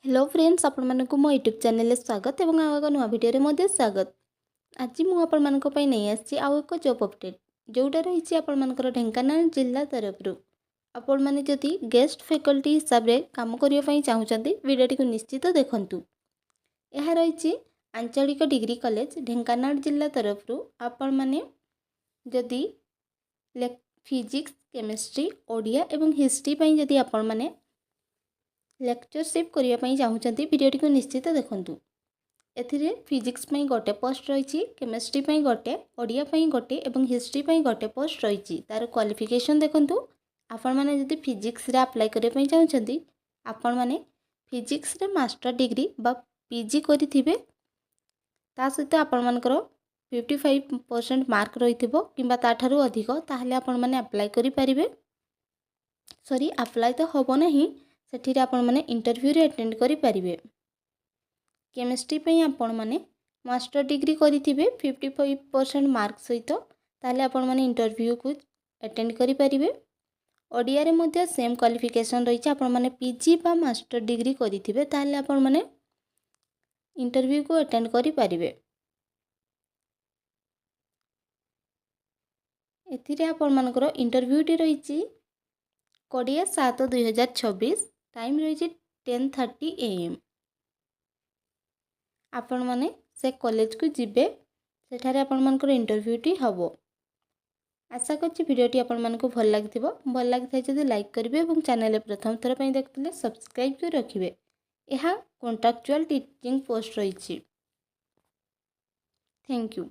Hello friends आपण मानकु मो YouTube channel में स्वागत एवं आउ एक नुआ वीडियो रे स्वागत। आज मु आपण मानक पई नहीं आसी आउ एक जॉब अपडेट जोटा रही आपण मानकर ढेंकानाल जिला तरफ आपण माने जदि गेस्ट फैकल्टी हिसाब रे काम करिया पई चाहुचंती वीडियो को निश्चित देखंतु। यह रही आंचलिक डिग्री कॉलेज ढेंकानाल जिला तरफ आपण माने जदि फिजिक्स केमिस्ट्री ओडिया एवं हिस्ट्री पई जदि आपण माने लेक्चरशिप करने चाहूँगी वीडियो को निश्चित देखूँ। एथिरे फिजिक्स गोटे पोस्ट रही केमिस्ट्री गोटे ओडिया गोटे और हिस्ट्री गोटे पोस्ट रही तार क्वालिफिकेशन देखूँ। आपण मैंने जब फिजिक्स अप्लाई करने चाहूँगी आपण मैंने फिजिक्स मास्टर डिग्री बा पीजी करेंगे ता सहित आपण मानकर 55% मार्क रही कि ताठू अधिक ताहले आपण मैंने अप्लाई करें। सॉरी अप्लाई तो हम ना सेठी आपण माने इंटरव्यू रे अटेंड करि परिबे। केमिस्ट्री पई आपण माने मास्टर डिग्री करिथिबे 55% मार्क सहित ताले आपण माने इंटरव्यू को अटेंड करि परिबे। ओडिया रे मध्ये सेम क्वालिफिकेशन रही आपण माने पीजी बा मास्टर डिग्री करिथिबे ताले आपण माने इंटरव्यू को अटेंड करि परिबे। एथिरे आपण मानकर इंटरव्यू टी रही 20/7/2026 टाइम रही 10:30 AM। आपण माने से कॉलेज को जिबे सेठारे आपण मानकर इंटरव्यू टी हबो। आशा करछि वीडियो टी आपण मानको भल लागिथाय जदि लाइक करिवे एवं चैनल प्रथम थर पई देखथिले सब्सक्राइब कर रखिवे। यह कॉन्ट्रैक्चुअल टीचिंग पोस्ट रही। Thank you.